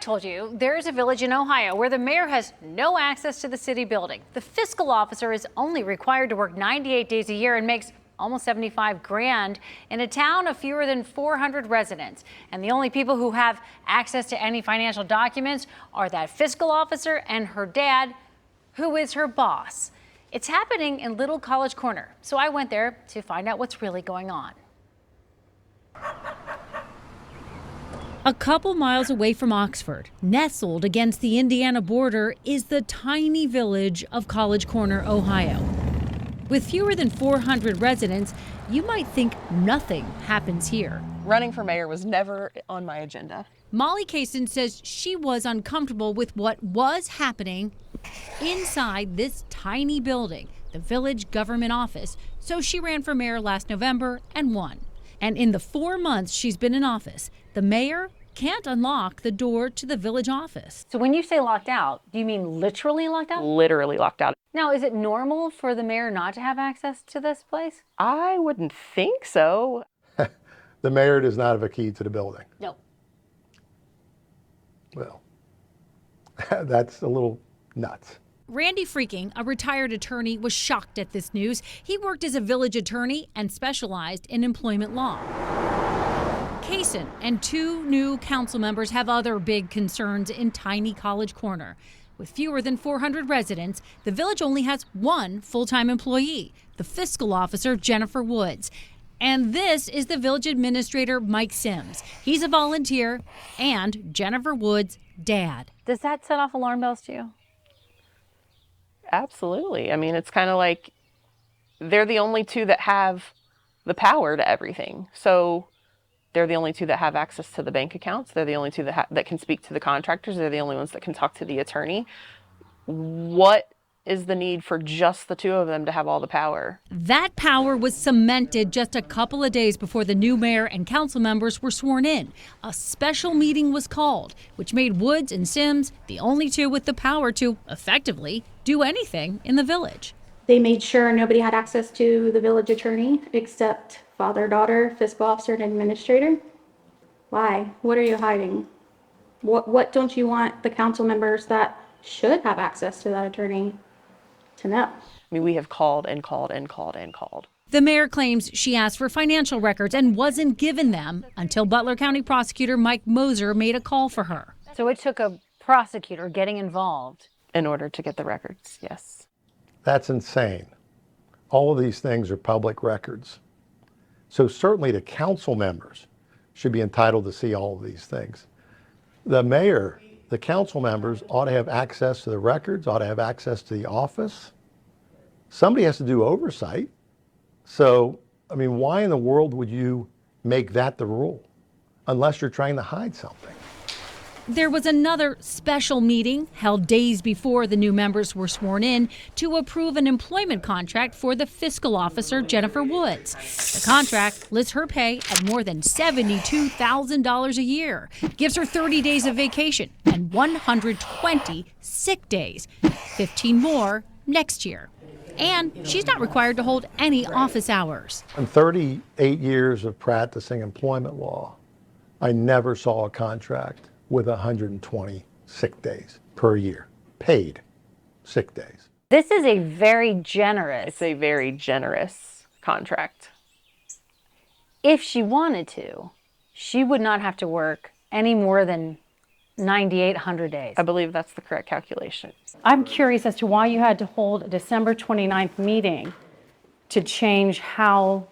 told you, there's a village in Ohio where the mayor has no access to the city building. The fiscal officer is only required to work 98 days a year and makes almost 75 grand in a town of fewer than 400 residents. And the only people who have access to any financial documents are that fiscal officer and her dad, who is her boss. It's happening in Little College Corner. So I went there to find out what's really going on. A couple miles away from Oxford, nestled against the Indiana border, is the tiny village of College Corner, Ohio. With fewer than 400 residents, you might think nothing happens here. Running for mayor was never on my agenda. Molly Cason says she was uncomfortable with what was happening inside this tiny building, the village government office, so she ran for mayor last November and won. And in the 4 months she's been in office, the mayor can't unlock the door to the village office. So when you say locked out, do you mean literally locked out? Literally locked out. Now, is it normal for the mayor not to have access to this place? I wouldn't think so. The mayor does not have a key to the building. No. Well, that's a little nuts. Randy Freaking, a retired attorney, was shocked at this news. He worked as a village attorney and specialized in employment law. Cason and 2 new council members have other big concerns in tiny College Corner. With fewer than 400 residents, the village only has 1 full-time employee, the fiscal officer, Jennifer Woods. And this is the village administrator, Mike Sims. He's a volunteer and Jennifer Woods' dad. Does that set off alarm bells to you? Absolutely. I mean, it's kind of like they're the only 2 that have the power to everything. So they're the only 2 that have access to the bank accounts. They're the only 2 that can speak to the contractors. They're the only ones that can talk to the attorney. What is the need for just the 2 of them to have all the power? That power was cemented just a couple of days before the new mayor and council members were sworn in. A special meeting was called, which made Woods and Sims the only 2 with the power to, effectively, do anything in the village. They made sure nobody had access to the village attorney except father, daughter, fiscal officer, and administrator. Why? What are you hiding? What don't you want the council members that should have access to that attorney to know? I mean, we have called and called and called and called. The mayor claims she asked for financial records and wasn't given them until Butler County prosecutor Mike Moser made a call for her. So it took a prosecutor getting involved. In order to get the records, yes. That's insane. All of these things are public records. So certainly the council members should be entitled to see all of these things. The mayor, the council members ought to have access to the records, ought to have access to the office. Somebody has to do oversight. So, I mean, why in the world would you make that the rule? Unless you're trying to hide something. There was another special meeting held days before the new members were sworn in to approve an employment contract for the fiscal officer, Jennifer Woods. The contract lists her pay at more than $72,000 a year, gives her 30 days of vacation and 120 sick days, 15 more next year. And she's not required to hold any office hours. In 38 years of practicing employment law, I never saw a contract with 120 sick days per year, paid sick days. This is a very generous. It's a very generous contract. If she wanted to, she would not have to work any more than 9,800 days. I believe that's the correct calculation. I'm curious as to why you had to hold a December 29th meeting to change how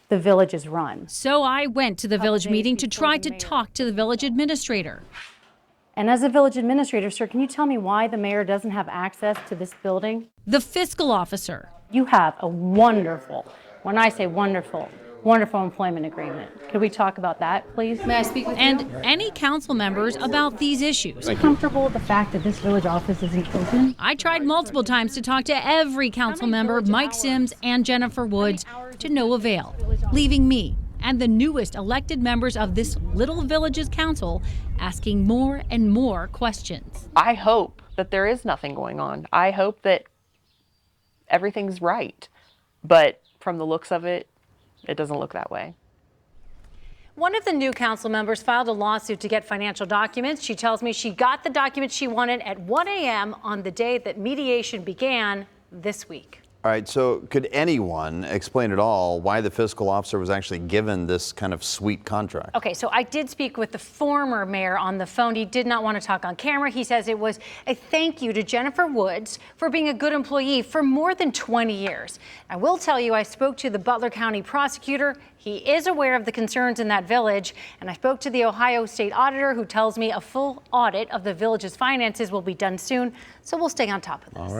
the village is run. So I went to the village meeting to try to talk to the village administrator. And as a village administrator, sir, can you tell me why the mayor doesn't have access to this building? The fiscal officer. You have a wonderful, when I say wonderful, wonderful employment agreement. Could we talk about that, please? May I speak with you? And any council members about these issues. Are you comfortable with the fact that this village office isn't open? I tried multiple times to talk to every council member, Mike Sims and Jennifer Woods, to no avail, leaving me and the newest elected members of this little village's council asking more and more questions. I hope that there is nothing going on. I hope that everything's right. But from the looks of it, it doesn't look that way. One of the new council members filed a lawsuit to get financial documents. She tells me she got the documents she wanted at 1 a.m. on the day that mediation began this week. All right, so could anyone explain at all why the fiscal officer was actually given this kind of sweet contract? Okay, so I did speak with the former mayor on the phone. He did not want to talk on camera. He says it was a thank you to Jennifer Woods for being a good employee for more than 20 years. I will tell you, I spoke to the Butler County prosecutor. He is aware of the concerns in that village, and I spoke to the Ohio State Auditor, who tells me a full audit of the village's finances will be done soon, so we'll stay on top of this. All right.